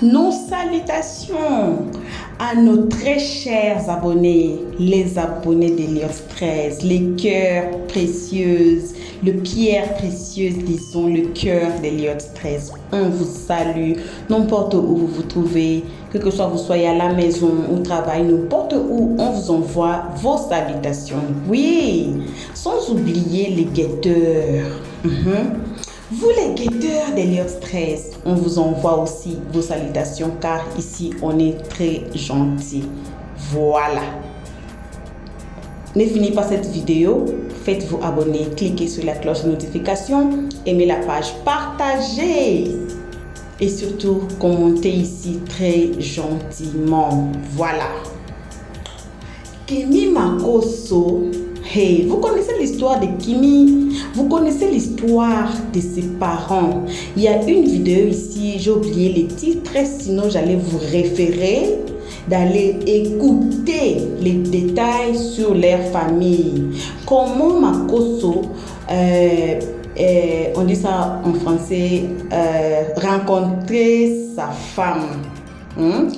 Nos salutations à nos très chers abonnés, les abonnés d'Eliott 13, les cœurs précieuses, le pierre précieuse, disons, le cœur d'Eliott 13. On vous salue, n'importe où vous vous trouvez, que soit vous soyez à la maison, au travail, n'importe où, on vous envoie vos salutations. Oui, sans oublier les guetteurs. Vous les guetteurs d'Eliott 13, on vous envoie aussi vos salutations car ici on est très gentils. Voilà. Ne finissez pas cette vidéo, faites-vous abonner, cliquez sur la cloche de notification, aimez la page, partagez et surtout commentez ici très gentiment. Voilà. Kimi Makosso. Hey, vous connaissez l'histoire de Kimi, vous connaissez l'histoire de ses parents. Il y a une vidéo ici, j'ai oublié les titres, sinon j'allais vous référer d'aller écouter les détails sur leur famille. Comment Makosso, on dit ça en français, rencontrer sa femme,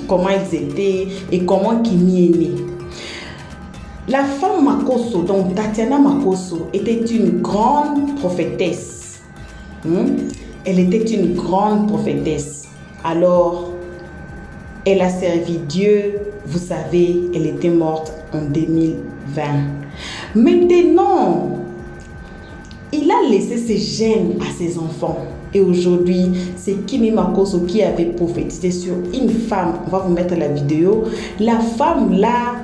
comment ils étaient et comment Kimi est né. La femme Makosso, donc Tatiana Makosso, était une grande prophétesse. Elle était une grande prophétesse. Alors, elle a servi Dieu. Vous savez, elle était morte en 2020. Maintenant, il a laissé ses gènes à ses enfants. Et aujourd'hui, c'est Kimi Makosso qui avait prophétisé sur une femme. On va vous mettre la vidéo. La femme là,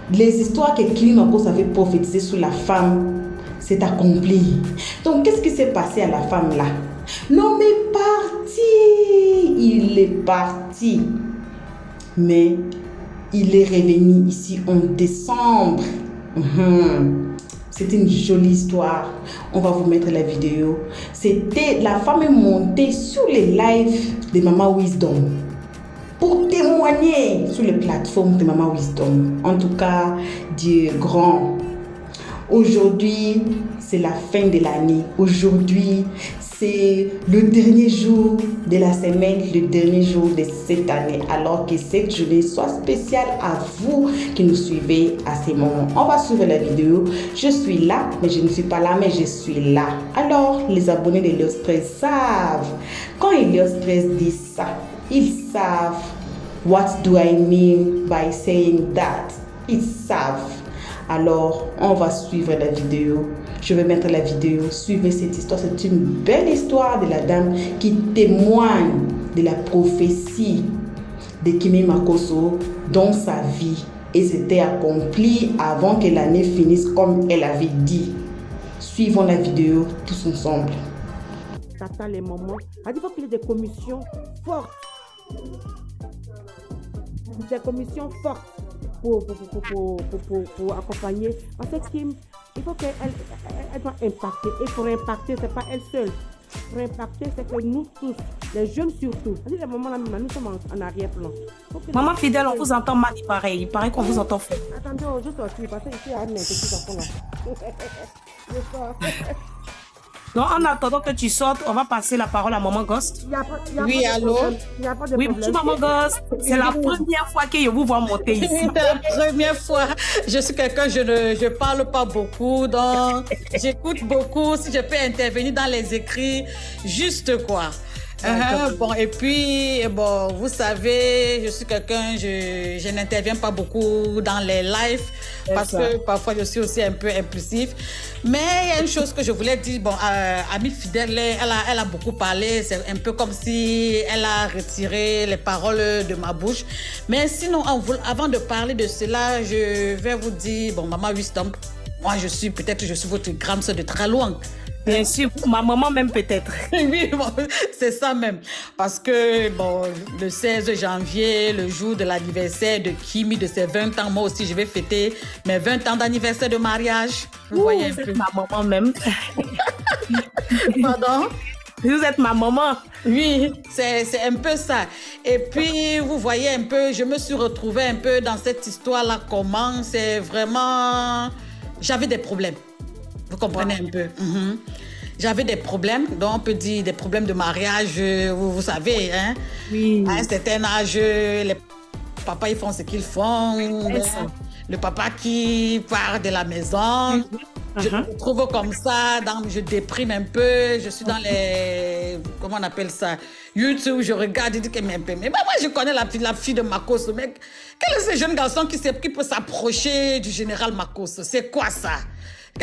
les histoires que Kimi Makosso avait prophétisées sur la femme s'est accompli. Donc, qu'est-ce qui s'est passé à la femme là? L'homme est parti. Il est parti. Mais il est revenu ici en décembre. C'est une jolie histoire. On va vous mettre la vidéo. C'était la femme est montée sur les lives de Mama Wisdom pour témoigner sur les plateformes de Mama Wisdom. En tout cas, Dieu est grand. Aujourd'hui, c'est la fin de l'année. Aujourd'hui, c'est le dernier jour de la semaine, le dernier jour de cette année. Alors que cette journée soit spéciale à vous qui nous suivez à ces moments. On va suivre la vidéo. Je suis là, mais je ne suis pas là, mais je suis là. Alors, les abonnés d'Eliott 13 savent. Quand Eliott 13 dit ça, ils savent. What do I mean by saying that? Ils savent. Alors, on va suivre la vidéo. Je vais mettre la vidéo. Suivez cette histoire. C'est une belle histoire de la dame qui témoigne de la prophétie de Kimi Makosso dans sa vie. Et c'était accompli avant que l'année finisse comme elle avait dit. Suivons la vidéo tous ensemble. Tata, les mamans, il faut qu'il y ait des commissions fortes. Des commissions fortes pour accompagner. Parce que Kim, il faut qu'elle doit impacter. Et pour impacter, ce n'est pas elle seule. Pour impacter, c'est que nous tous, les jeunes surtout, les mamans là, nous sommes en arrière-plan. Maman fidèle, on vous entend mal, il paraît. Il paraît qu'on vous entend fort. Attendez, je sortis parce que ici, il y a mes petits enfants là. Je sors. Donc, en attendant que tu sortes, on va passer la parole à Maman Ghost. Oui, allô? Oui, bonjour Maman Ghost. C'est la première fois que je vous vois monter ici. C'est la première fois. Je suis quelqu'un, je parle pas beaucoup, donc j'écoute beaucoup. Si je peux intervenir dans les écrits, juste quoi. Bon, et puis, bon, vous savez, je suis quelqu'un, je n'interviens pas beaucoup dans les lives parce que parfois je suis aussi un peu impulsif. Mais il y a une chose que je voulais dire, bon, Amie fidèle, elle a beaucoup parlé, c'est un peu comme si elle a retiré les paroles de ma bouche. Mais sinon, avant de parler de cela, je vais vous dire, bon, Maman Wisdom, moi je suis votre grande sœur de très loin. Bien sûr, ma maman même peut-être. Oui, bon, c'est ça même. Parce que, bon, le 16 janvier, le jour de l'anniversaire de Kimi, de ses 20 ans, moi aussi, je vais fêter mes 20 ans d'anniversaire de mariage. Vous voyez un peu. Ma maman même. Pardon? Vous êtes ma maman. Oui, c'est un peu ça. Et puis, vous voyez un peu, je me suis retrouvée un peu dans cette histoire-là. Comment c'est vraiment... J'avais des problèmes. Vous comprenez un peu. j'avais des problèmes, donc on peut dire des problèmes de mariage, vous savez, hein. Oui. À un certain âge, les papas, ils font ce qu'ils font. Le papa qui part de la maison, je me trouve comme ça, je déprime un peu, je suis dans les, comment on appelle ça, YouTube, je regarde, je dis que mais moi je connais la fille de Makos, mais quel est ce jeune garçon qui peut s'approcher du général Makos? C'est quoi ça?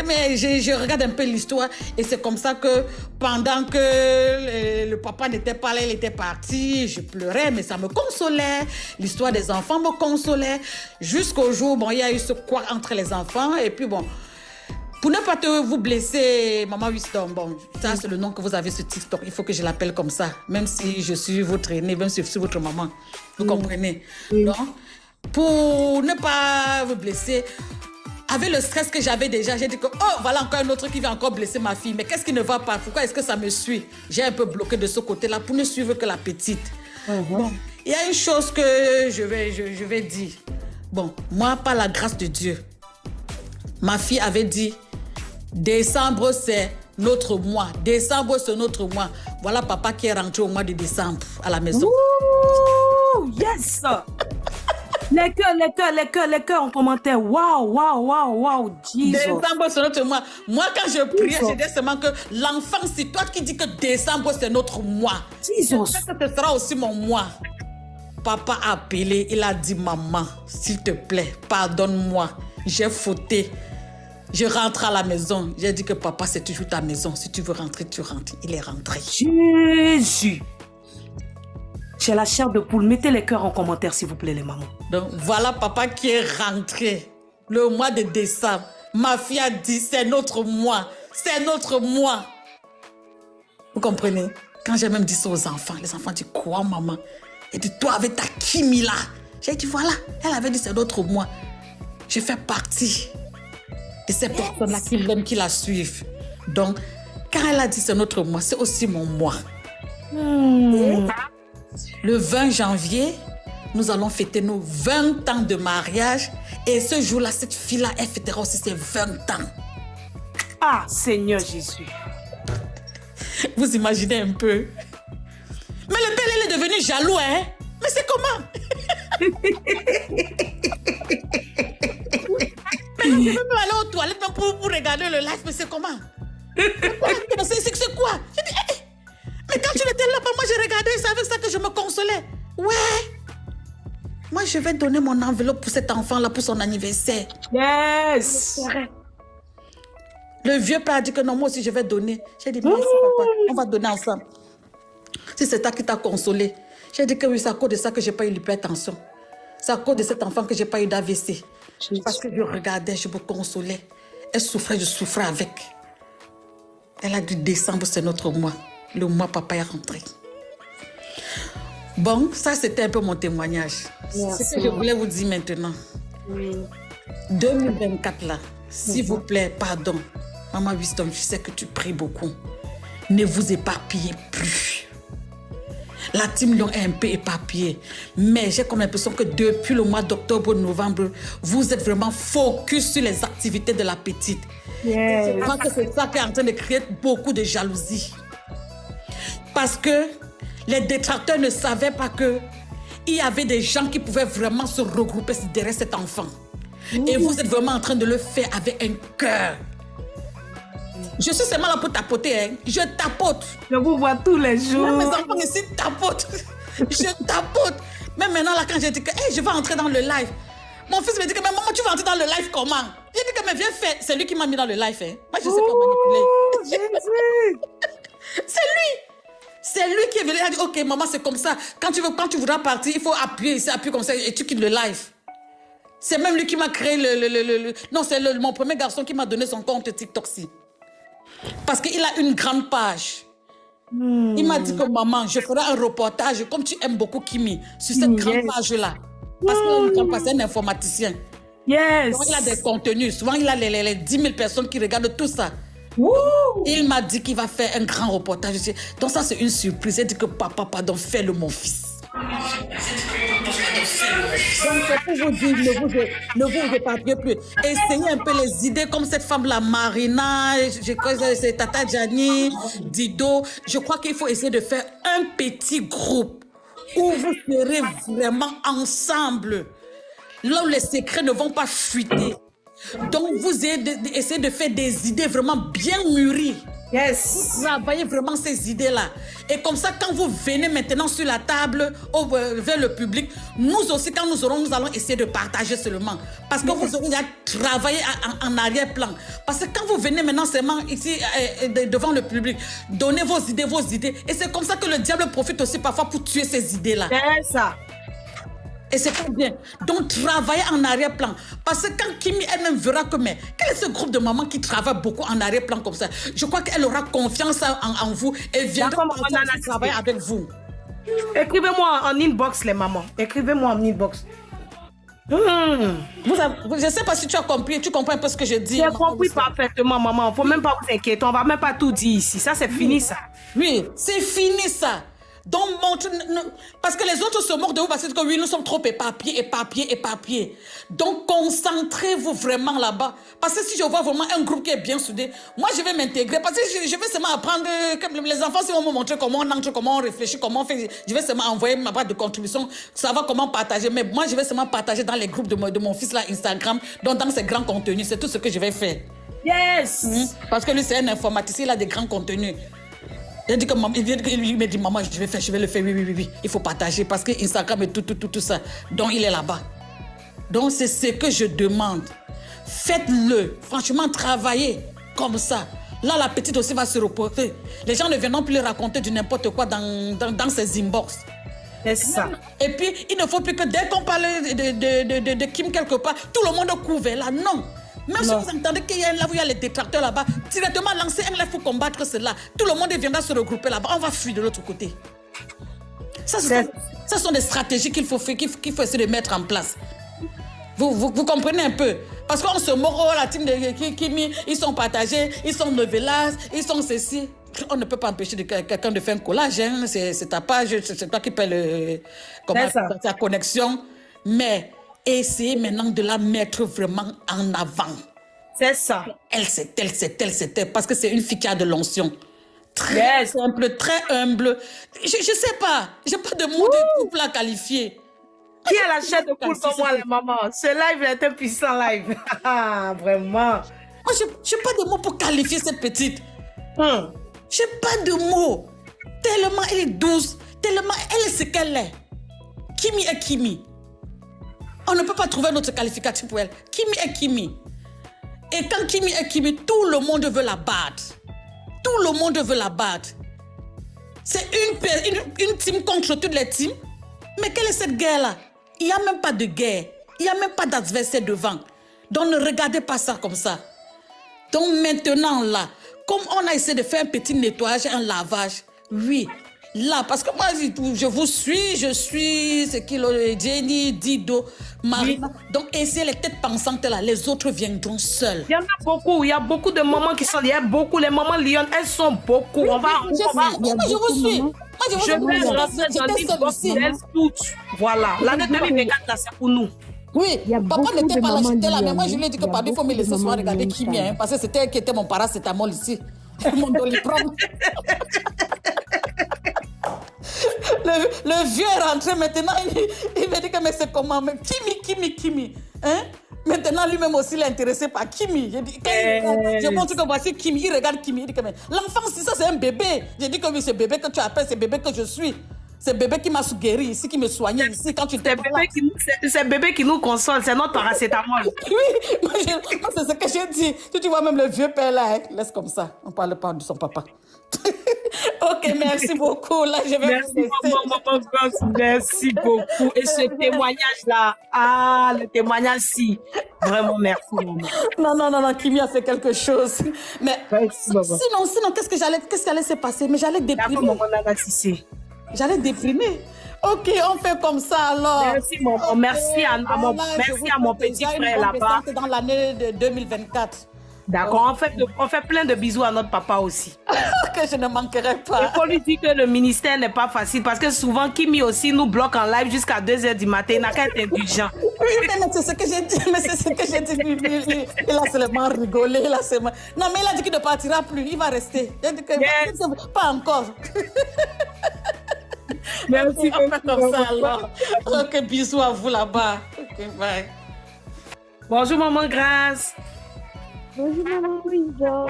Mais je regarde un peu l'histoire et c'est comme ça que pendant que le papa n'était pas là, il était parti, je pleurais, mais ça me consolait. L'histoire des enfants me consolait. Jusqu'au jour, bon, il y a eu ce quoi entre les enfants et puis bon, pour ne pas vous blesser, Maman Wisdom, bon, ça c'est le nom que vous avez sur TikTok, il faut que je l'appelle comme ça, même si je suis votre aînée, même si je suis votre maman, vous comprenez? Donc, pour ne pas vous blesser, avec le stress que j'avais déjà, j'ai dit que, oh, voilà encore un autre qui va encore blesser ma fille. Mais qu'est-ce qui ne va pas? Pourquoi est-ce que ça me suit? J'ai un peu bloqué de ce côté-là pour ne suivre que la petite. Bon, il y a une chose que je vais dire. Bon, moi, par la grâce de Dieu, ma fille avait dit, décembre, c'est notre mois. Décembre, c'est notre mois. Voilà papa qui est rentré au mois de décembre à la maison. Ouh, yes! Les cœurs en commentaire. Waouh, Jesus. Décembre, c'est notre mois. Moi, quand je priais, je disais seulement que l'enfant, c'est toi qui dis que décembre, c'est notre mois. Jesus. Que ce sera aussi mon mois. Papa a appelé, il a dit, maman, s'il te plaît, pardonne-moi. J'ai fauté. Je rentre à la maison. J'ai dit que papa, c'est toujours ta maison. Si tu veux rentrer, tu rentres. Il est rentré. Jésus. J'ai la chair de poule. Mettez les cœurs en commentaire, s'il vous plaît, les mamans. Donc, voilà papa qui est rentré le mois de décembre. Ma fille a dit, c'est notre mois. C'est notre mois. Vous comprenez? Quand j'ai même dit ça aux enfants, les enfants disent, quoi, maman? Elle dit, toi, avec ta Kimi là. J'ai dit, voilà, elle avait dit, c'est notre mois. Je fais partie de ces personnes-là qui l'aiment, qui la suivent. Donc, quand elle a dit, c'est notre mois, c'est aussi mon mois. Le 20 janvier, nous allons fêter nos 20 ans de mariage. Et ce jour-là, cette fille-là, elle fêtera aussi ses 20 ans. Ah, Seigneur Jésus. Vous imaginez un peu. Mais le père, il est devenu jaloux, hein? Mais c'est comment? Mais on peut même aller aux toilettes pour regarder le live, mais c'est comment? C'est quoi? J'ai dit, hey, mais quand tu étais là, moi je regardais, c'est avec ça que je me consolais. Ouais. Moi, je vais donner mon enveloppe pour cet enfant-là pour son anniversaire. Yes. Le vieux père a dit que non, moi aussi je vais donner. J'ai dit, merci papa, on va donner ensemble. Si c'est toi qui t'a consolé. J'ai dit que oui, c'est à cause de ça que je n'ai pas eu l'hypertension. C'est à cause de cet enfant que je n'ai pas eu d'AVC. Parce que je regardais, je me consolais. Elle souffrait, je souffrais avec. Elle a dit, décembre, c'est notre mois. Le mois, papa est rentré. Bon, ça, c'était un peu mon témoignage. C'est ce que je voulais vous dire maintenant. 2024, là, s'il vous plaît, pardon. Maman Wisdom, je sais que tu pries beaucoup. Ne vous éparpillez plus. La team Lyon est un peu éparpillée. Mais j'ai comme l'impression que depuis le mois d'octobre, novembre, vous êtes vraiment focus sur les activités de la petite. Je crois que c'est ça qui est en train de créer beaucoup de jalousie. Parce que les détracteurs ne savaient pas qu'il y avait des gens qui pouvaient vraiment se regrouper derrière cet enfant. Et vous êtes vraiment en train de le faire avec un cœur. Je suis seulement là pour tapoter, hein. Je tapote. Je vous vois tous les jours. Même mes enfants ici tapotent. Je tapote. Même maintenant, là, quand j'ai dit que hey, je vais entrer dans le live, mon fils me dit que mais maman, tu vas entrer dans le live comment? J'ai dit que mais viens faire. C'est lui qui m'a mis dans le live. Hein. Moi, je ne sais pas manipuler. Jésus. C'est lui. C'est lui qui est venu. Il a dit ok, maman, c'est comme ça. Quand tu voudras partir, il faut appuyer ici, appuyer comme ça et tu quittes le live. C'est même lui qui m'a créé Non, c'est mon premier garçon qui m'a donné son compte TikTok-ci. Parce qu'il a une grande page. Il m'a dit que maman, je ferai un reportage, comme tu aimes beaucoup Kimi, sur cette grande page-là. Parce qu'il a une grande page, c'est un informaticien. Yes. Donc, il a des contenus. Souvent, il a les 10 000 personnes qui regardent tout ça. Il m'a dit qu'il va faire un grand reportage. Donc ça, c'est une surprise. Il dit que papa, pardon, fais-le mon fils. Donc, c'est pour vous dire, ne vous épargnez plus. Essayez un peu les idées comme cette femme-là, Marina, je crois que c'est Tata Gianni, Dido. Je crois qu'il faut essayer de faire un petit groupe où vous serez vraiment ensemble, là où les secrets ne vont pas fuiter. Donc, vous essayez de faire des idées vraiment bien mûries. Yes. Vous travaillez vraiment ces idées-là. Et comme ça, quand vous venez maintenant sur la table vers le public, nous aussi, quand nous aurons, nous allons essayer de partager seulement. Parce que vous aurez déjà travaillé en arrière-plan. Parce que quand vous venez maintenant seulement ici devant le public, donnez vos idées. Et c'est comme ça que le diable profite aussi parfois pour tuer ces idées-là. C'est ça. Et c'est pas bien. Donc, travaillez en arrière-plan. Parce que quand Kimi elle-même verra que, mais quel est ce groupe de mamans qui travaille beaucoup en arrière-plan comme ça? Je crois qu'elle aura confiance en vous et viendra travailler avec vous. Écrivez-moi en inbox, les mamans. Écrivez-moi en inbox. Je ne sais pas si tu as compris, tu comprends un peu ce que je dis. J'ai compris parfaitement, maman. Il ne faut même pas vous inquiéter. On ne va même pas tout dire ici. Ça, c'est fini, ça. Oui, c'est fini, ça. Donc, parce que les autres se moquent de vous parce que oui, nous sommes trop éparpillés. Donc, concentrez-vous vraiment là-bas. Parce que si je vois vraiment un groupe qui est bien soudé, moi, je vais m'intégrer. Parce que je vais seulement apprendre, comme les enfants, si vont me montrer comment on entre, comment on réfléchit, comment on fait. Je vais seulement envoyer ma boîte de contribution, savoir comment partager. Mais moi, je vais seulement partager dans les groupes de mon fils, là, Instagram, donc dans ses grands contenus. C'est tout ce que je vais faire. Yes. Parce que lui, c'est un informaticien, il a des grands contenus. Il dit que maman, il me dit maman, je vais le faire, oui. Il faut partager parce que Instagram et tout ça. Donc il est là-bas. Donc c'est ce que je demande. Faites-le. Franchement, travaillez comme ça. Là, la petite aussi va se reposer. Les gens ne viendront plus lui raconter du n'importe quoi dans ses inbox. C'est ça. Et puis, il ne faut plus que dès qu'on parle de Kim quelque part, tout le monde couvre là. Non. Même si vous entendez qu'il y a les détracteurs là-bas, directement lancer un live pour combattre cela. Tout le monde viendra se regrouper là-bas. On va fuir de l'autre côté. Ça, ce sont des stratégies qu'il faut essayer de mettre en place. Vous comprenez un peu? Parce qu'on se moque, la team de Kimi, ils sont partagés, ils sont novellas, ils sont ceci. On ne peut pas empêcher quelqu'un de faire un collage. Hein. C'est ta page, c'est toi qui paie ta connexion. Mais essayez maintenant de la mettre vraiment en avant. C'est ça. Elle, c'est elle. Parce que c'est une fille qui a de l'onction. Très simple, très humble. Je sais pas. J'ai pas de mots de couple à qualifier. Qui a la chaîne de poule comme moi, la maman? Ce live est un puissant live. Vraiment. Moi, j'ai pas de mots pour qualifier cette petite. J'ai pas de mots. Tellement elle est douce. Tellement elle est ce qu'elle est. Kimi est Kimi. On ne peut pas trouver un autre qualificatif pour elle. Kimi est Kimi. Et quand Kimi est Kimi, tout le monde veut la battre. Tout le monde veut la battre. C'est une team contre toutes les teams. Mais quelle est cette guerre-là? Il n'y a même pas de guerre. Il n'y a même pas d'adversaire devant. Donc ne regardez pas ça comme ça. Donc maintenant là, comme on a essayé de faire un petit nettoyage, un lavage, oui, là, parce que moi, je vous suis, c'est qui, Jenny, Dido, Marina. Oui. Donc, essayez les têtes pensantes là, les autres viendront seuls. Il y en a beaucoup, il y a beaucoup de mamans qui sont, il y a beaucoup, les mamans Lyon, elles sont beaucoup. Oui, je vous suis. Moi, je vais rentrer dans les box toutes. Voilà, l'année 2024, c'est pour nous. Oui, papa n'était pas là, j'étais là, mais moi, je lui ai dit que pardon, il faut me laisser souvent regarder Kimi, hein, parce que c'était elle qui était mon paracétamol ici. Mon doliprane. Le vieux est rentré maintenant, il me dit que mais c'est comment? Mais Kimi. Hein? Maintenant, lui-même aussi, il est intéressé par Kimi. Je montre que voici Kimi, il regarde Kimi, il dit que mais l'enfant, si ça c'est un bébé. J'ai dit que oui, c'est bébé que tu appelles, c'est bébé que je suis. C'est bébé qui m'a guéri ici, qui me soignait ici quand tu t'es c'est bébé qui nous console, c'est notre paracétamol. Oui, moi c'est ce que j'ai dit. Tu vois même le vieux père là, hein? Laisse comme ça, on ne parle pas de son papa. Ok, merci beaucoup. Là, je vais merci, maman, merci beaucoup. Et ce témoignage-là, le témoignage, si. Vraiment, merci, maman. Non, Kimi a fait quelque chose. Mais sinon, qu'est-ce qui allait se passer? Mais j'allais déprimer. J'allais déprimer. Ok, on fait comme ça alors. Merci, maman. Merci à mon petit frère là-bas. Dans l'année de 2024. D'accord, on fait plein de bisous à notre papa aussi. Que je ne manquerai pas. Il faut lui dire que le ministère n'est pas facile parce que souvent Kimi aussi nous bloque en live jusqu'à 2h du matin. Il n'a qu'à être indulgent. Oui, mais c'est ce que j'ai dit. Mais c'est ce que j'ai dit. Il a seulement rigolé. Non, mais il a dit qu'il ne partira plus. Il va rester. Il a dit que pas encore. Merci. On fait comme ça alors. Ok, bisous à vous là-bas. Ok, bye. Bonjour maman Grâce. Bonjour maman Wisdom.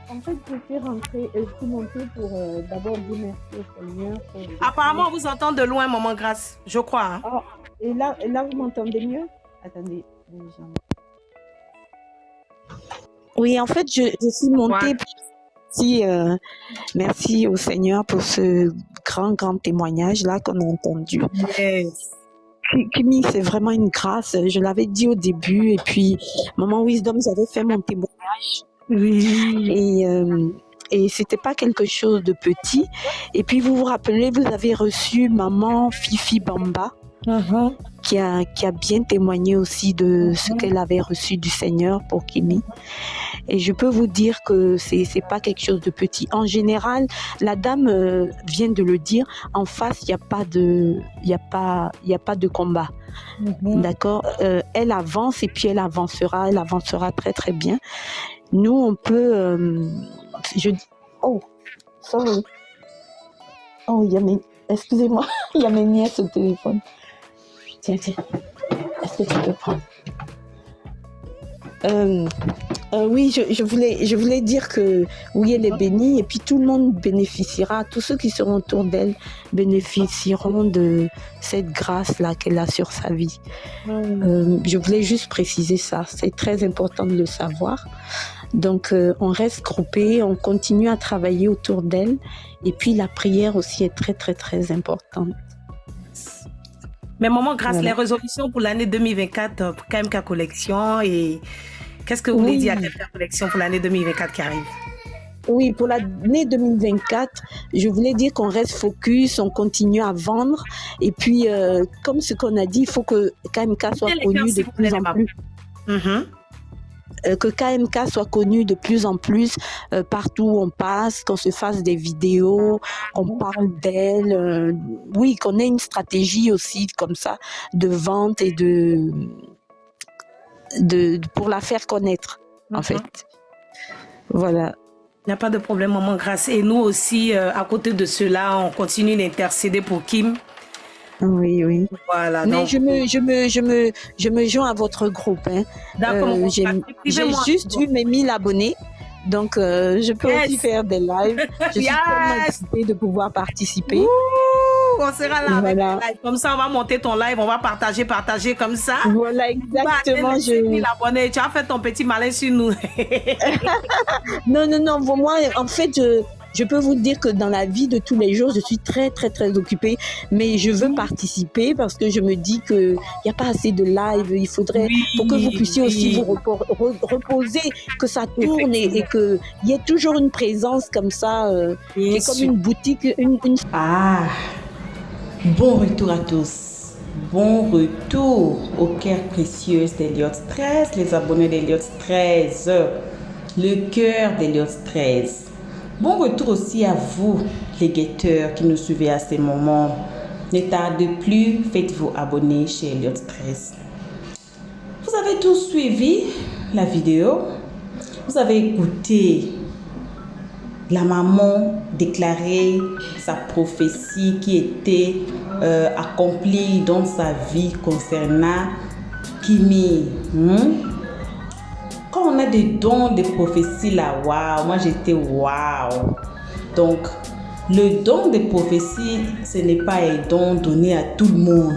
En fait, je suis rentrée et je suis montée pour d'abord dire merci au Seigneur. Apparemment, on vous entend de loin, maman Grâce, je crois. Hein? Oh, et là, vous m'entendez mieux? Attendez. Oui, en fait, je suis montée pour merci au Seigneur pour ce grand témoignage-là qu'on a entendu. Yes. Kimi, c'est vraiment une grâce. Je l'avais dit au début. Et puis, Maman Wisdom, j'avais fait mon témoignage. Oui. Et c'était pas quelque chose de petit. Et puis, vous vous rappelez, vous avez reçu Maman Fifi Bamba, qui a bien témoigné aussi de ce qu'elle avait reçu du Seigneur pour Kimi. Et je peux vous dire que c'est pas quelque chose de petit. En général, la dame vient de le dire, en face, il y a pas de combat. D'accord? Elle avance et puis elle avancera très très bien. Nous, on peut oh, sorry. Oh, excusez-moi, il y a mes nièces au téléphone. Tiens. Est-ce que tu peux prendre? Oui, je voulais dire que oui, elle est bénie et puis tout le monde bénéficiera, tous ceux qui seront autour d'elle bénéficieront de cette grâce-là qu'elle a sur sa vie. Je voulais juste préciser ça, c'est très important de le savoir. Donc, on reste groupés, on continue à travailler autour d'elle et puis la prière aussi est très, très, très importante. Mais maman, grâce les résolutions pour l'année 2024 pour KMK Collection et qu'est-ce que vous voulez dire à KMK Collection pour l'année 2024 qui arrive? Oui, pour l'année 2024, je voulais dire qu'on reste focus, on continue à vendre et puis comme ce qu'on a dit, il faut que KMK soit connu de plus en plus. Que KMK soit connu de plus en plus partout où on passe, qu'on se fasse des vidéos, qu'on parle d'elle, oui, qu'on ait une stratégie aussi comme ça de vente et pour la faire connaître, en fait. Voilà. Il n'y a pas de problème, maman Grâce. Et nous aussi, à côté de cela, on continue d'intercéder pour Kim. Oui. Voilà. Mais donc, je me joins à votre groupe. Hein. D'accord. J'ai juste eu mes 1000 abonnés. Donc, je peux aussi faire des lives. Je suis tellement excitée de pouvoir participer. On sera là avec les lives. Comme ça, on va monter ton live. On va partager comme ça. Voilà, exactement. Abonnés. Tu as fait ton petit malin sur nous. Non. Moi, en fait, je peux vous dire que dans la vie de tous les jours, je suis très, très, très occupée. Mais je veux participer parce que je me dis qu'il n'y a pas assez de live. Il faudrait, pour que vous puissiez aussi vous reposer, que ça tourne et qu'il y ait toujours une présence comme ça, qui est comme une boutique. Ah, bon retour à tous. Bon retour au cœur précieux d'Eliott 13, les abonnés d'Eliott 13, le cœur d'Eliott 13. Bon retour aussi à vous, les guetteurs qui nous suivez à ces moments. Ne tardez plus, faites-vous abonner chez Eliott 13. Vous avez tous suivi la vidéo. Vous avez écouté la maman déclarer sa prophétie qui était accomplie dans sa vie concernant Kimi. Quand on a des dons de prophétie là, waouh, moi j'étais waouh. Donc, le don de prophétie, ce n'est pas un don donné à tout le monde.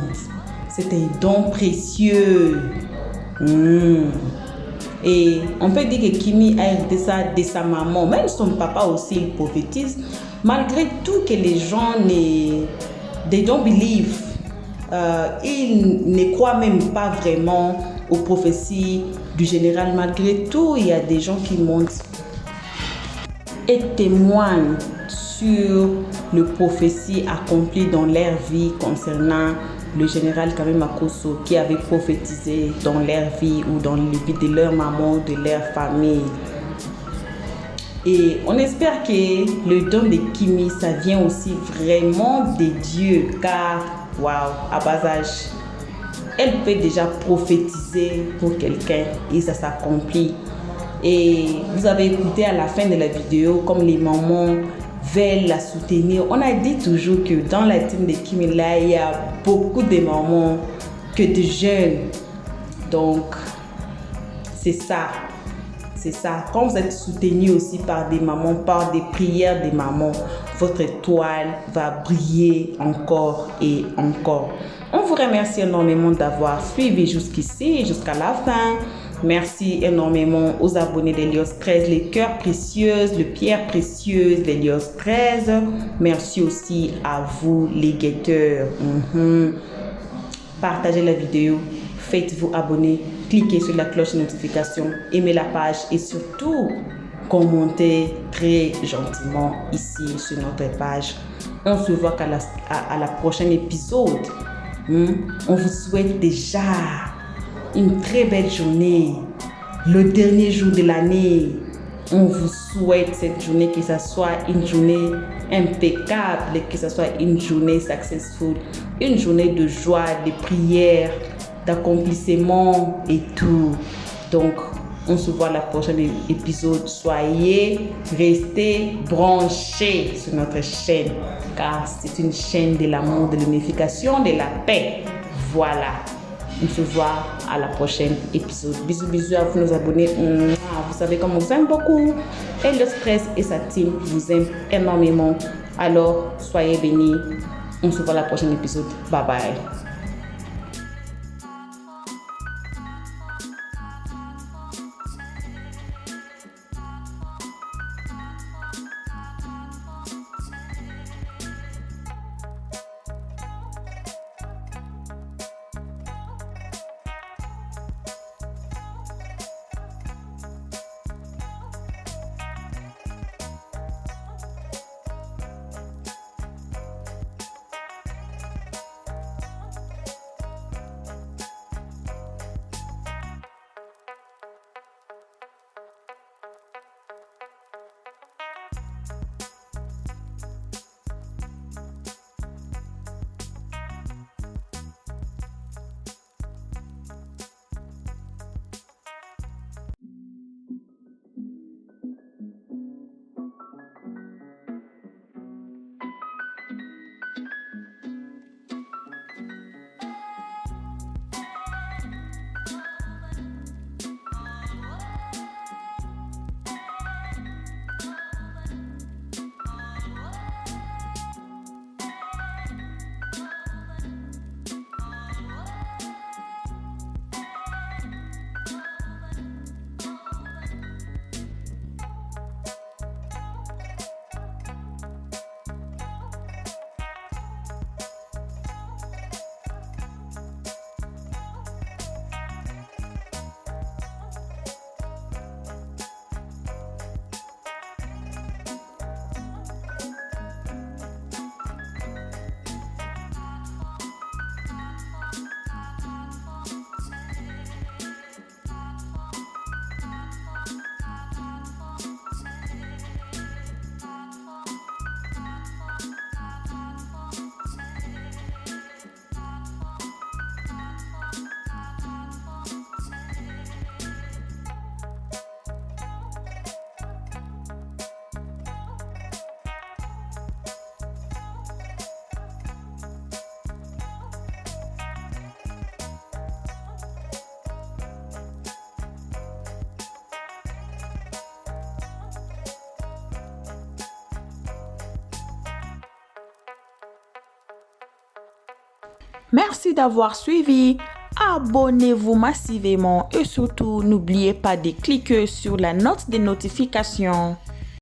C'est un don précieux. Et on peut dire que Kimi a hérité ça de sa maman. Même son papa aussi, il prophétise. Malgré tout que les gens they don't believe. Ils ne croient même pas vraiment aux prophéties du général. Malgré tout, il y a des gens qui montent et témoignent sur les prophéties accomplies dans leur vie concernant le général Kamema Kosso qui avait prophétisé dans leur vie ou dans les vies de leur maman, de leur famille. Et on espère que le don de Kimi, ça vient aussi vraiment de Dieu, car, waouh, à bas âge, elle peut déjà prophétiser pour quelqu'un et ça s'accomplit. Et vous avez écouté à la fin de la vidéo comme les mamans veulent la soutenir. On a dit toujours que dans la team de Kimi, là, il y a beaucoup de mamans que de jeunes. Donc, c'est ça. C'est ça. Quand vous êtes soutenu aussi par des mamans, par des prières des mamans, votre étoile va briller encore et encore. On vous remercie énormément d'avoir suivi jusqu'ici, jusqu'à la fin. Merci énormément aux abonnés d'Elios 13, les cœurs précieuses, les pierres précieuses d'Elios 13. Merci aussi à vous, les guetteurs. Partagez la vidéo, faites-vous abonner, cliquez sur la cloche de notification, aimez la page et surtout, commentez très gentiment ici sur notre page. On se voit à la prochaine épisode. On vous souhaite déjà une très belle journée, le dernier jour de l'année. On vous souhaite cette journée, que ce soit une journée impeccable, que ce soit une journée successful, une journée de joie, de prière, d'accomplissement et tout. Donc, on se voit à la prochaine épisode. Restez branchés sur notre chaîne, car c'est une chaîne de l'amour, de l'unification, de la paix. Voilà. On se voit à la prochaine épisode. Bisous, bisous à vous, nos abonnés. Vous savez comme on vous aime beaucoup. Elios 13 et sa team vous aiment énormément. Alors, soyez bénis. On se voit à la prochaine épisode. Bye bye. Merci d'avoir suivi. Abonnez-vous massivement et surtout n'oubliez pas de cliquer sur la note de notification.